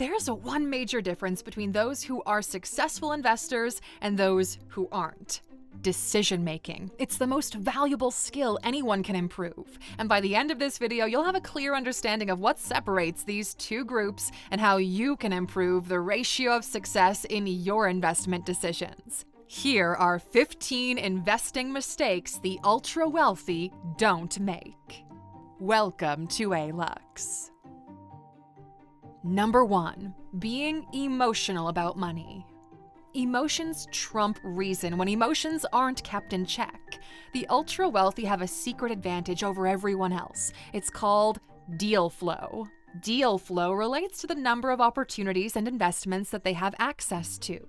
There's one major difference between those who are successful investors and those who aren't. Decision-making. It's the most valuable skill anyone can improve. And by the end of this video, you'll have a clear understanding of what separates these two groups and how you can improve the ratio of success in your investment decisions. Here are 15 investing mistakes the ultra-wealthy don't make. Welcome to Alux. Number 1. Being emotional about money. Emotions trump reason when emotions aren't kept in check. The ultra-wealthy have a secret advantage over everyone else. It's called deal flow. Deal flow relates to the number of opportunities and investments that they have access to.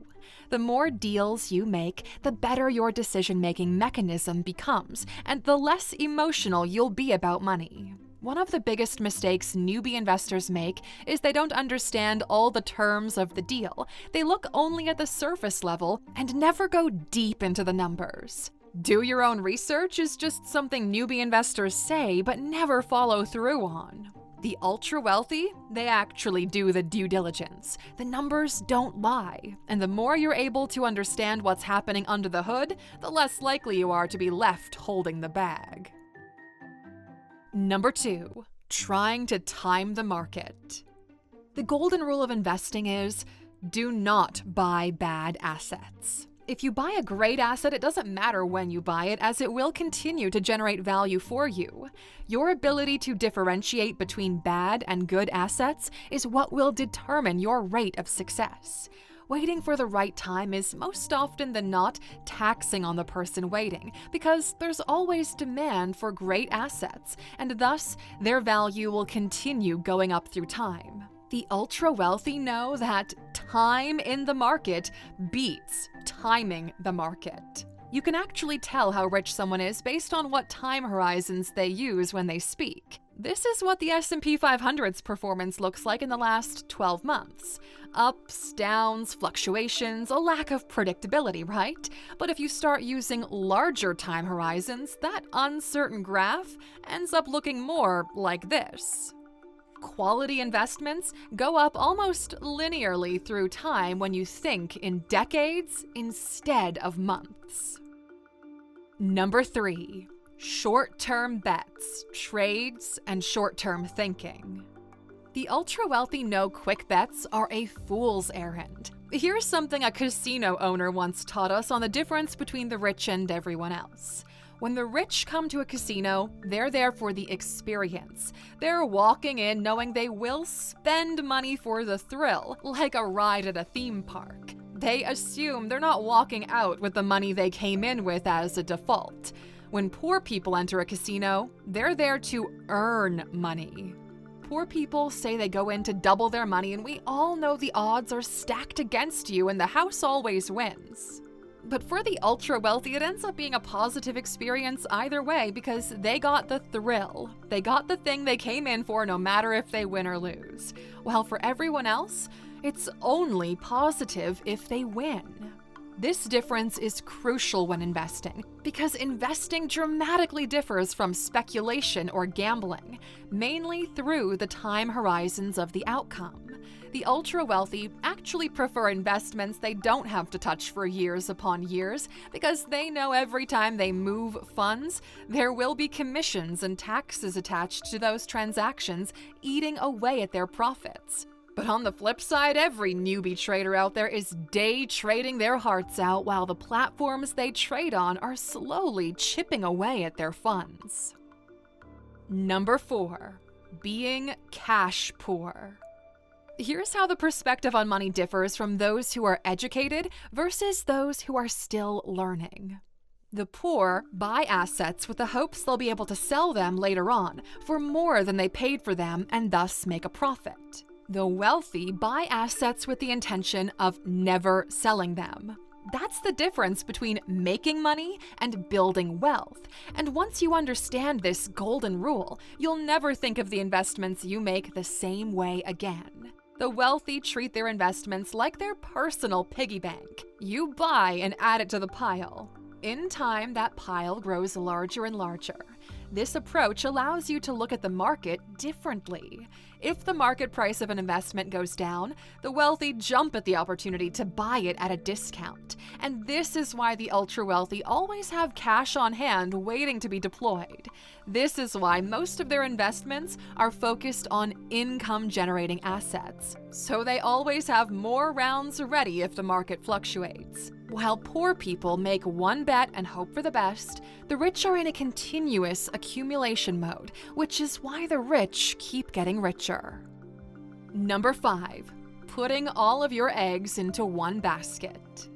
The more deals you make, the better your decision-making mechanism becomes, and the less emotional you'll be about money. One of the biggest mistakes newbie investors make is they don't understand all the terms of the deal. They look only at the surface level and never go deep into the numbers. Do your own research is just something newbie investors say but never follow through on. The ultra-wealthy, they actually do the due diligence. The numbers don't lie, and the more you're able to understand what's happening under the hood, the less likely you are to be left holding the bag. Number 2. Trying to time the market. The golden rule of investing is, do not buy bad assets. If you buy a great asset, it doesn't matter when you buy it, as it will continue to generate value for you. Your ability to differentiate between bad and good assets is what will determine your rate of success. Waiting for the right time is most often than not taxing on the person waiting, because there's always demand for great assets, and thus their value will continue going up through time. The ultra-wealthy know that time in the market beats timing the market. You can actually tell how rich someone is based on what time horizons they use when they speak. This is what the S&P 500's performance looks like in the last 12 months. Ups, downs, fluctuations, a lack of predictability, right? But if you start using larger time horizons, that uncertain graph ends up looking more like this. Quality investments go up almost linearly through time when you think in decades instead of months. Number 3. Short-term bets, trades, and short-term thinking. The ultra-wealthy know quick bets are a fool's errand. Here's something a casino owner once taught us on the difference between the rich and everyone else. When the rich come to a casino, they're there for the experience. They're walking in knowing they will spend money for the thrill, like a ride at a theme park. They assume they're not walking out with the money they came in with as a default. When poor people enter a casino, they're there to earn money. Poor people say they go in to double their money, and we all know the odds are stacked against you and the house always wins. But for the ultra-wealthy, it ends up being a positive experience either way because they got the thrill. They got the thing they came in for no matter if they win or lose. While for everyone else, it's only positive if they win. This difference is crucial when investing, because investing dramatically differs from speculation or gambling, mainly through the time horizons of the outcome. The ultra-wealthy actually prefer investments they don't have to touch for years upon years, because they know every time they move funds, there will be commissions and taxes attached to those transactions, eating away at their profits. But on the flip side, every newbie trader out there is day trading their hearts out while the platforms they trade on are slowly chipping away at their funds. Number 4. Being cash poor. Here's how the perspective on money differs from those who are educated versus those who are still learning. The poor buy assets with the hopes they'll be able to sell them later on for more than they paid for them and thus make a profit. The wealthy buy assets with the intention of never selling them. That's the difference between making money and building wealth. And once you understand this golden rule, you'll never think of the investments you make the same way again. The wealthy treat their investments like their personal piggy bank. You buy and add it to the pile. In time, that pile grows larger and larger. This approach allows you to look at the market differently. If the market price of an investment goes down, the wealthy jump at the opportunity to buy it at a discount. And this is why the ultra-wealthy always have cash on hand waiting to be deployed. This is why most of their investments are focused on income-generating assets. So they always have more rounds ready if the market fluctuates. While poor people make one bet and hope for the best, the rich are in a continuous accumulation mode, which is why the rich keep getting richer. Number 5. Putting all of your eggs into one basket.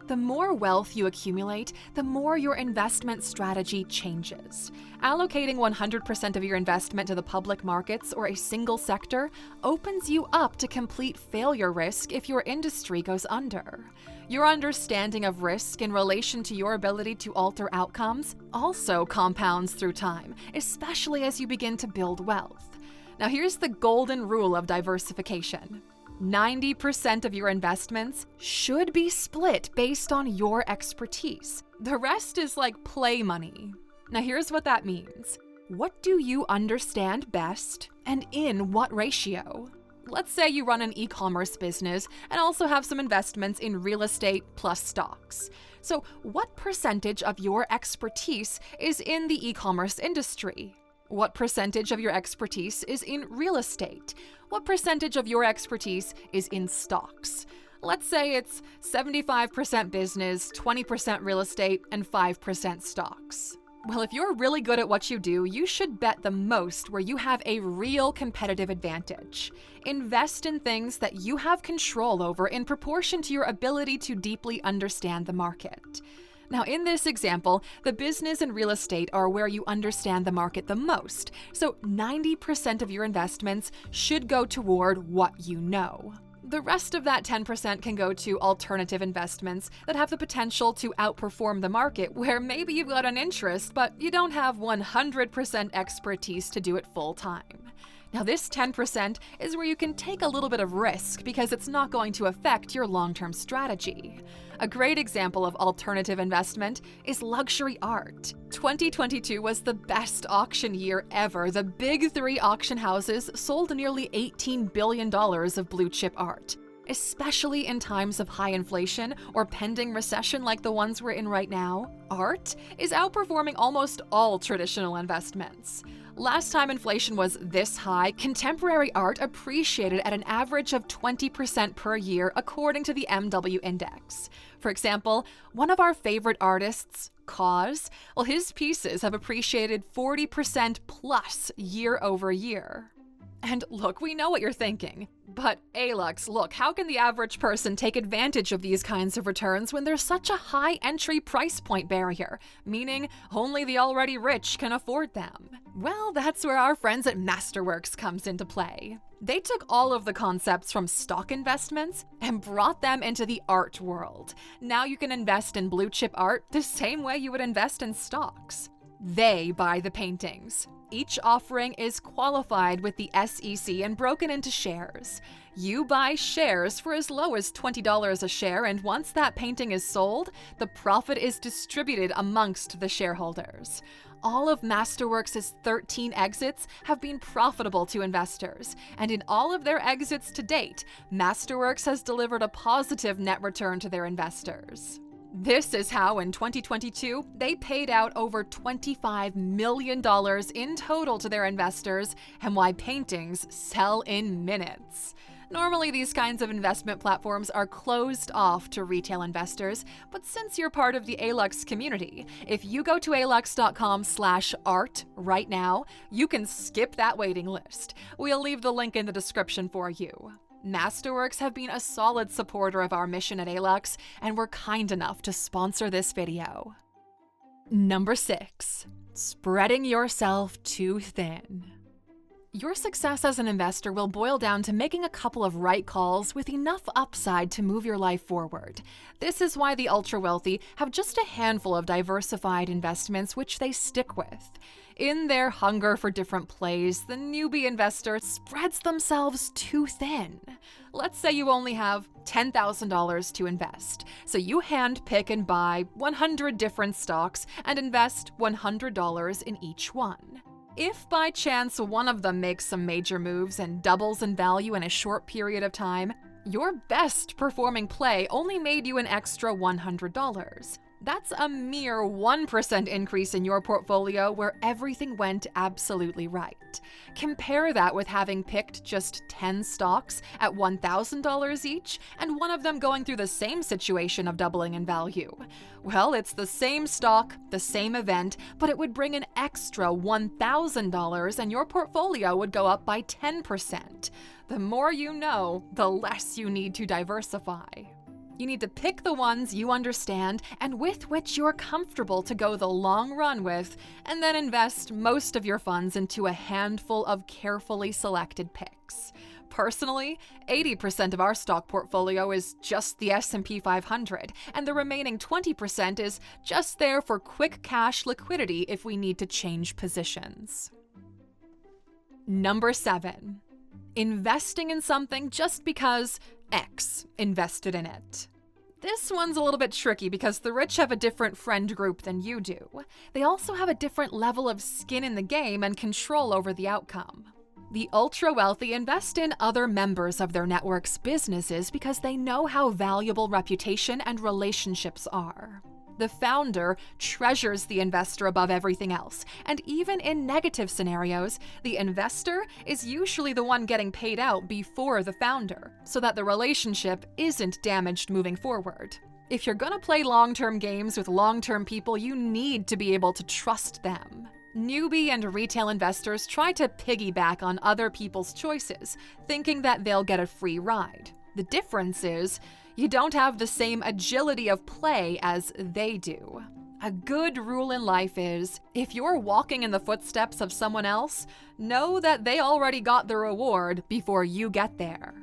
The more wealth you accumulate, the more your investment strategy changes. Allocating 100% of your investment to the public markets or a single sector opens you up to complete failure risk if your industry goes under. Your understanding of risk in relation to your ability to alter outcomes also compounds through time, especially as you begin to build wealth. Now here's the golden rule of diversification. 90% of your investments should be split based on your expertise. The rest is like play money. Now here's what that means. What do you understand best and in what ratio? Let's say you run an e-commerce business and also have some investments in real estate plus stocks. So what percentage of your expertise is in the e-commerce industry? What percentage of your expertise is in real estate? What percentage of your expertise is in stocks? Let's say it's 75% business, 20% real estate, and 5% stocks. Well, if you're really good at what you do, you should bet the most where you have a real competitive advantage. Invest in things that you have control over in proportion to your ability to deeply understand the market. Now, in this example, the business and real estate are where you understand the market the most, so 90% of your investments should go toward what you know. The rest of that 10% can go to alternative investments that have the potential to outperform the market, where maybe you've got an interest, but you don't have 100% expertise to do it full time. Now, this 10% is where you can take a little bit of risk because it's not going to affect your long-term strategy. A great example of alternative investment is luxury art. 2022 was the best auction year ever. The big three auction houses sold nearly $18 billion of blue-chip art. Especially in times of high inflation or pending recession like the ones we're in right now, art is outperforming almost all traditional investments. Last time inflation was this high, contemporary art appreciated at an average of 20% per year according to the MW Index. For example, one of our favorite artists, KAWS, well, his pieces have appreciated 40% plus year over year. And look, we know what you're thinking. But Alux, look, how can the average person take advantage of these kinds of returns when there's such a high entry price point barrier, meaning only the already rich can afford them? Well, that's where our friends at Masterworks comes into play. They took all of the concepts from stock investments and brought them into the art world. Now you can invest in blue chip art the same way you would invest in stocks. They buy the paintings. Each offering is qualified with the SEC and broken into shares. You buy shares for as low as $20 a share, and once that painting is sold, the profit is distributed amongst the shareholders. All of Masterworks' 13 exits have been profitable to investors, and in all of their exits to date, Masterworks has delivered a positive net return to their investors. This is how, in 2022, they paid out over $25 million in total to their investors, and why paintings sell in minutes. Normally, these kinds of investment platforms are closed off to retail investors, but since you're part of the Alux community, if you go to Alux.com/art right now, you can skip that waiting list. We'll leave the link in the description for you. Masterworks have been a solid supporter of our mission at Alux and were kind enough to sponsor this video. Number 6. Spreading yourself too thin. Your success as an investor will boil down to making a couple of right calls with enough upside to move your life forward. This is why the ultra-wealthy have just a handful of diversified investments which they stick with. In their hunger for different plays, the newbie investor spreads themselves too thin. Let's say you only have $10,000 to invest, so you handpick and buy 100 different stocks and invest $100 in each one. If by chance one of them makes some major moves and doubles in value in a short period of time, your best performing play only made you an extra $100. That's a mere 1% increase in your portfolio where everything went absolutely right. Compare that with having picked just 10 stocks at $1,000 each and one of them going through the same situation of doubling in value. Well, it's the same stock, the same event, but it would bring an extra $1,000 and your portfolio would go up by 10%. The more you know, the less you need to diversify. You need to pick the ones you understand and with which you're comfortable to go the long run with, and then invest most of your funds into a handful of carefully selected picks. Personally, 80% of our stock portfolio is just the S&P 500, and the remaining 20% is just there for quick cash liquidity if we need to change positions. Number 7. Investing in something just because X invested in it. This one's a little bit tricky because the rich have a different friend group than you do. They also have a different level of skin in the game and control over the outcome. The ultra-wealthy invest in other members of their network's businesses because they know how valuable reputation and relationships are. The founder treasures the investor above everything else, and even in negative scenarios, the investor is usually the one getting paid out before the founder, so that the relationship isn't damaged moving forward. If you're gonna play long-term games with long-term people, you need to be able to trust them. Newbie and retail investors try to piggyback on other people's choices, thinking that they'll get a free ride. The difference is, you don't have the same agility of play as they do. A good rule in life is, if you're walking in the footsteps of someone else, know that they already got the reward before you get there.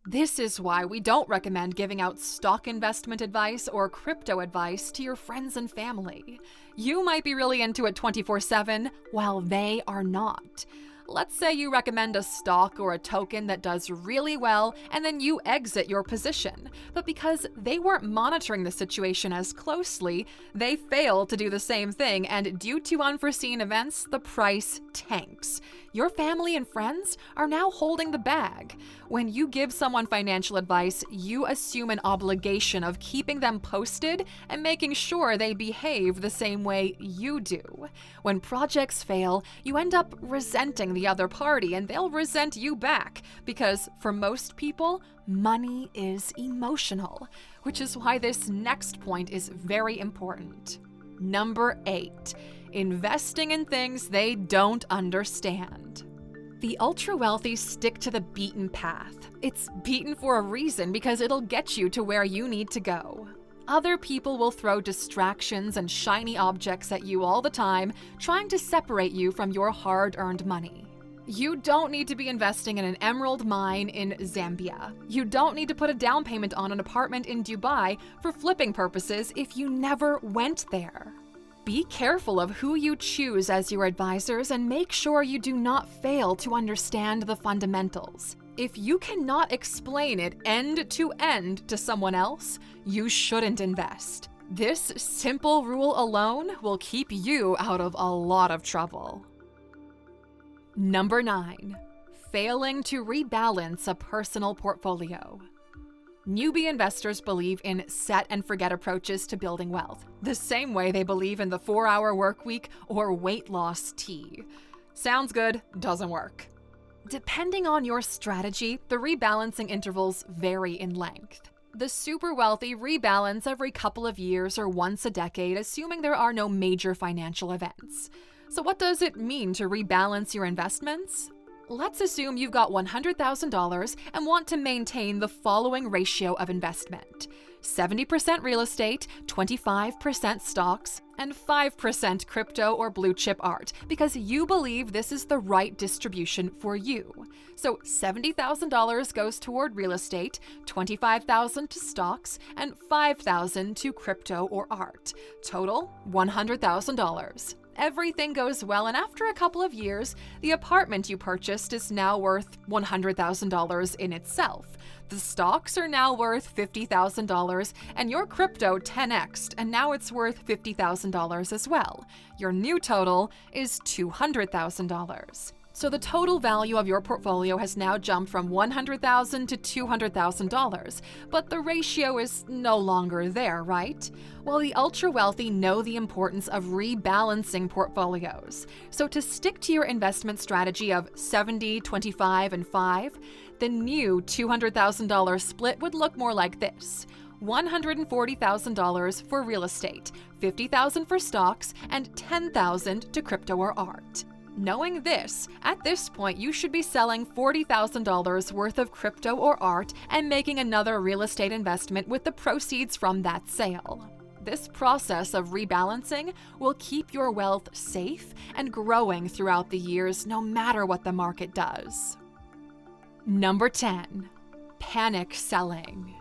This is why we don't recommend giving out stock investment advice or crypto advice to your friends and family. You might be really into it 24/7, while they are not. Let's say you recommend a stock or a token that does really well and then you exit your position. But because they weren't monitoring the situation as closely, they fail to do the same thing, and due to unforeseen events, the price tanks. Your family and friends are now holding the bag. When you give someone financial advice, you assume an obligation of keeping them posted and making sure they behave the same way you do. When projects fail, you end up resenting the other party and they'll resent you back because for most people, money is emotional, which is why this next point is very important. Number 8, investing in things they don't understand. The ultra-wealthy stick to the beaten path. It's beaten for a reason because it'll get you to where you need to go. Other people will throw distractions and shiny objects at you all the time, trying to separate you from your hard-earned money. You don't need to be investing in an emerald mine in Zambia. You don't need to put a down payment on an apartment in Dubai for flipping purposes if you never went there. Be careful of who you choose as your advisors and make sure you do not fail to understand the fundamentals. If you cannot explain it end to end to someone else, you shouldn't invest. This simple rule alone will keep you out of a lot of trouble. Number 9, failing to rebalance a personal portfolio. Newbie investors believe in set-and-forget approaches to building wealth, the same way they believe in the 4-hour workweek or weight loss tea. Sounds good, doesn't work. Depending on your strategy, the rebalancing intervals vary in length. The super wealthy rebalance every couple of years or once a decade, assuming there are no major financial events. So what does it mean to rebalance your investments? Let's assume you've got $100,000 and want to maintain the following ratio of investment: 70% real estate, 25% stocks, and 5% crypto or blue chip art, because you believe this is the right distribution for you. So $70,000 goes toward real estate, $25,000 to stocks, and $5,000 to crypto or art. Total, $100,000. Everything goes well, and after a couple of years, the apartment you purchased is now worth $100,000 in itself. The stocks are now worth $50,000, and your crypto 10x'd, and now it's worth $50,000 as well. Your new total is $200,000. So the total value of your portfolio has now jumped from $100,000 to $200,000, but the ratio is no longer there, right? Well, the ultra-wealthy know the importance of rebalancing portfolios. So to stick to your investment strategy of 70, 25, and 5, the new $200,000 split would look more like this: $140,000 for real estate, $50,000 for stocks, and $10,000 to crypto or art. Knowing this, at this point you should be selling $40,000 worth of crypto or art and making another real estate investment with the proceeds from that sale. This process of rebalancing will keep your wealth safe and growing throughout the years, no matter what the market does. Number 10. Panic selling.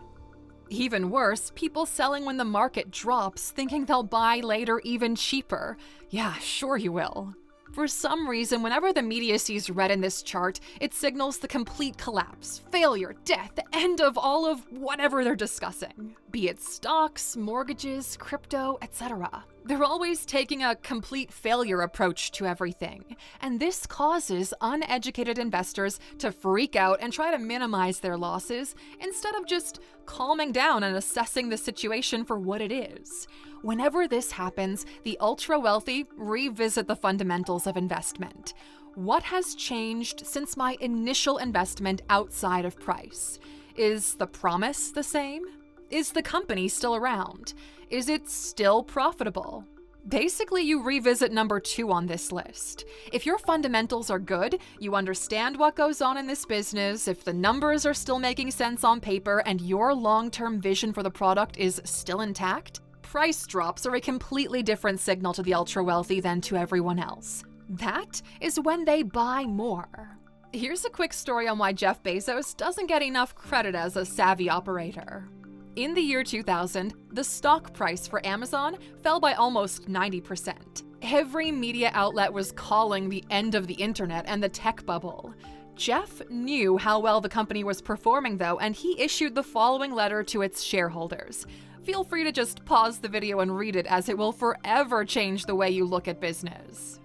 Even worse, people selling when the market drops, thinking they'll buy later even cheaper. Yeah, sure you will. For some reason, whenever the media sees red in this chart, it signals the complete collapse, failure, death, the end of all of whatever they're discussing. Be it stocks, mortgages, crypto, etc. They're always taking a complete failure approach to everything, and this causes uneducated investors to freak out and try to minimize their losses instead of just calming down and assessing the situation for what it is. Whenever this happens, the ultra-wealthy revisit the fundamentals of investment. What has changed since my initial investment outside of price? Is the promise the same? Is the company still around? Is it still profitable? Basically, you revisit number 2 on this list. If your fundamentals are good, you understand what goes on in this business, if the numbers are still making sense on paper, and your long-term vision for the product is still intact, price drops are a completely different signal to the ultra-wealthy than to everyone else. That is when they buy more. Here's a quick story on why Jeff Bezos doesn't get enough credit as a savvy operator. In the year 2000, the stock price for Amazon fell by almost 90%. Every media outlet was calling the end of the internet and the tech bubble. Jeff knew how well the company was performing though, and he issued the following letter to its shareholders. Feel free to just pause the video and read it, as it will forever change the way you look at business.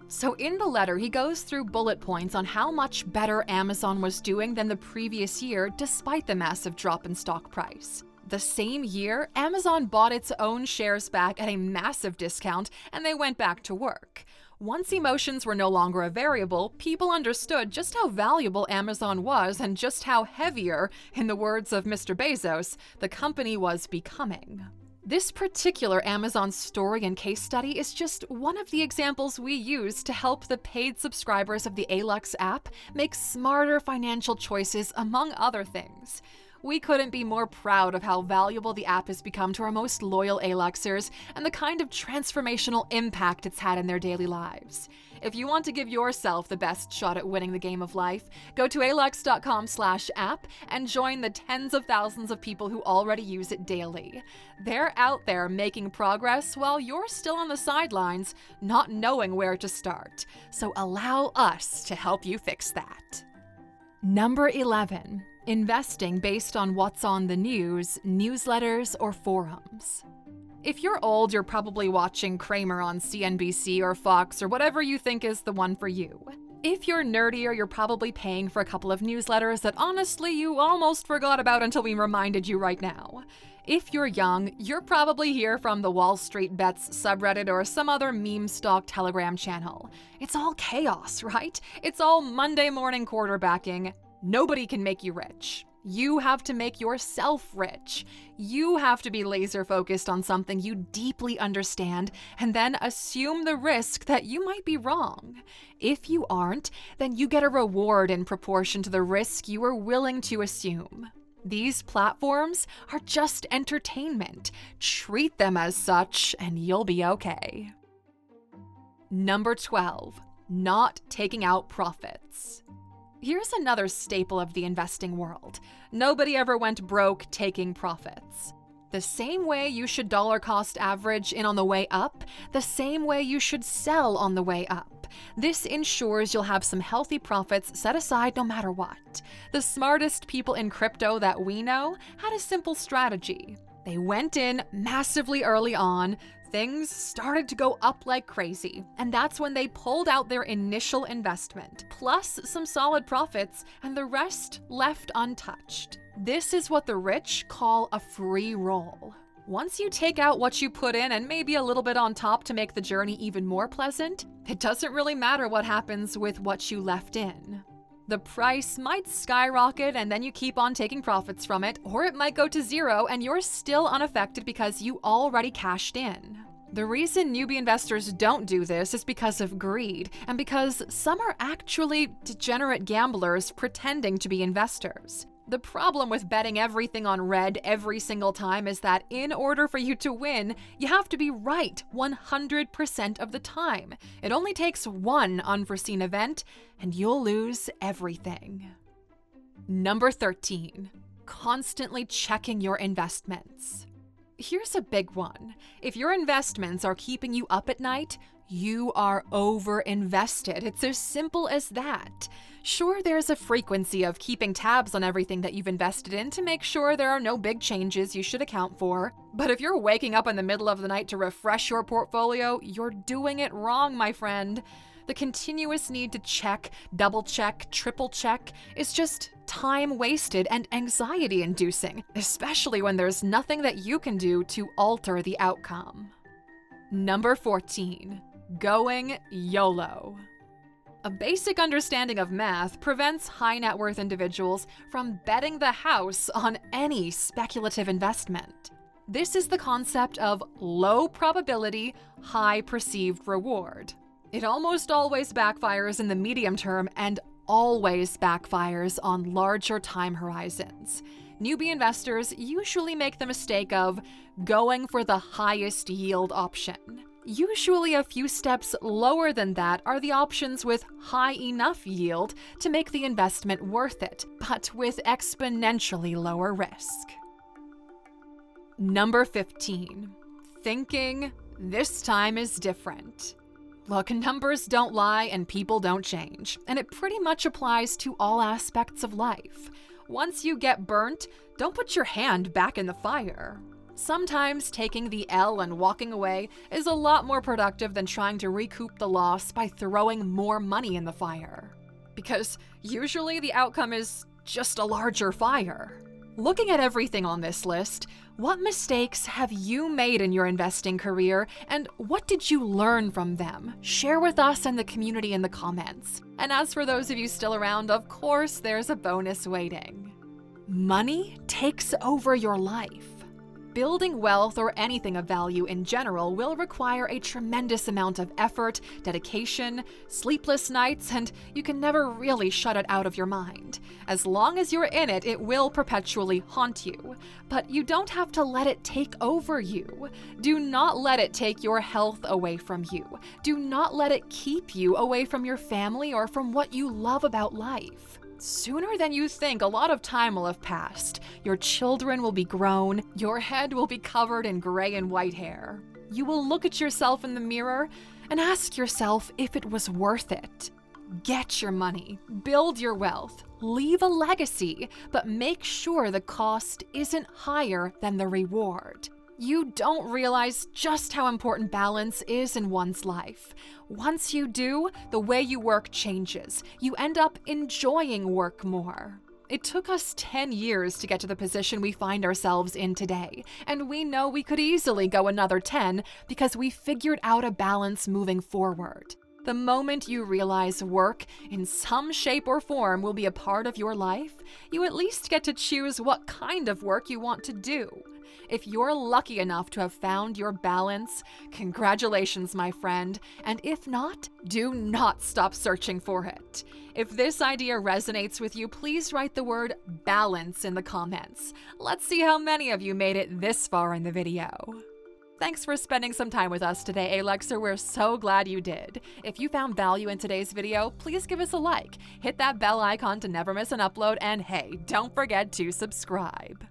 So in the letter, he goes through bullet points on how much better Amazon was doing than the previous year despite the massive drop in stock price. The same year, Amazon bought its own shares back at a massive discount, and they went back to work. Once emotions were no longer a variable, people understood just how valuable Amazon was and just how heavier, in the words of Mr. Bezos, the company was becoming. This particular Amazon story and case study is just one of the examples we use to help the paid subscribers of the Alux app make smarter financial choices, among other things. We couldn't be more proud of how valuable the app has become to our most loyal Aluxers and the kind of transformational impact it's had in their daily lives. If you want to give yourself the best shot at winning the game of life, go to Alux.com/app and join the tens of thousands of people who already use it daily. They're out there making progress while you're still on the sidelines, not knowing where to start. So allow us to help you fix that. Number 11. Investing based on what's on the news, newsletters, or forums. If you're old, you're probably watching Kramer on CNBC or Fox or whatever you think is the one for you. If you're nerdier, you're probably paying for a couple of newsletters that honestly you almost forgot about until we reminded you right now. If you're young, you're probably here from the Wall Street Bets subreddit or some other meme stock Telegram channel. It's all chaos, right? It's all Monday morning quarterbacking. Nobody can make you rich. You have to make yourself rich. You have to be laser focused on something you deeply understand and then assume the risk that you might be wrong. If you aren't, then you get a reward in proportion to the risk you are willing to assume. These platforms are just entertainment. Treat them as such and you'll be okay. Number 12. Not taking out profits. Here's another staple of the investing world. Nobody ever went broke taking profits. The same way you should dollar cost average in on the way up, the same way you should sell on the way up. This ensures you'll have some healthy profits set aside no matter what. The smartest people in crypto that we know had a simple strategy. They went in massively early on, things started to go up like crazy, and that's when they pulled out their initial investment, plus some solid profits, and the rest left untouched. This is what the rich call a free roll. Once you take out what you put in and maybe a little bit on top to make the journey even more pleasant, it doesn't really matter what happens with what you left in. The price might skyrocket and then you keep on taking profits from it, or it might go to zero and you're still unaffected because you already cashed in. The reason newbie investors don't do this is because of greed, and because some are actually degenerate gamblers pretending to be investors. The problem with betting everything on red every single time is that in order for you to win, you have to be right 100% of the time. It only takes one unforeseen event, and you'll lose everything. Number 13, constantly checking your investments. Here's a big one. If your investments are keeping you up at night, you are over-invested. It's as simple as that. Sure, there's a frequency of keeping tabs on everything that you've invested in to make sure there are no big changes you should account for. But if you're waking up in the middle of the night to refresh your portfolio, you're doing it wrong, my friend. The continuous need to check, double-check, triple-check is just time wasted and anxiety-inducing, especially when there's nothing that you can do to alter the outcome. Number 14, going YOLO. A basic understanding of math prevents high net worth individuals from betting the house on any speculative investment. This is the concept of low probability, high perceived reward. It almost always backfires in the medium term and always backfires on larger time horizons. Newbie investors usually make the mistake of going for the highest yield option. Usually a few steps lower than that are the options with high enough yield to make the investment worth it, but with exponentially lower risk. Number 15, thinking this time is different. Look, numbers don't lie and people don't change, and it pretty much applies to all aspects of life. Once you get burnt, don't put your hand back in the fire. Sometimes taking the L and walking away is a lot more productive than trying to recoup the loss by throwing more money in the fire. Because usually the outcome is just a larger fire. Looking at everything on this list, what mistakes have you made in your investing career, and what did you learn from them? Share with us and the community in the comments. And as for those of you still around, of course, there's a bonus waiting. Money takes over your life. Building wealth or anything of value in general will require a tremendous amount of effort, dedication, sleepless nights, and you can never really shut it out of your mind. As long as you're in it, it will perpetually haunt you. But you don't have to let it take over you. Do not let it take your health away from you. Do not let it keep you away from your family or from what you love about life. Sooner than you think, a lot of time will have passed. Your children will be grown. Your head will be covered in gray and white hair. You will look at yourself in the mirror and ask yourself if it was worth it. Get your money, build your wealth, leave a legacy, but make sure the cost isn't higher than the reward. You don't realize just how important balance is in one's life. Once you do, the way you work changes. You end up enjoying work more. It took us 10 years to get to the position we find ourselves in today, and we know we could easily go another 10 because we figured out a balance moving forward. The moment you realize work, in some shape or form, will be a part of your life, you at least get to choose what kind of work you want to do. If you're lucky enough to have found your balance, congratulations, my friend. And if not, do not stop searching for it. If this idea resonates with you, please write the word balance in the comments. Let's see how many of you made it this far in the video. Thanks for spending some time with us today, Alexer. We're so glad you did. If you found value in today's video, please give us a like, hit that bell icon to never miss an upload, and hey, don't forget to subscribe.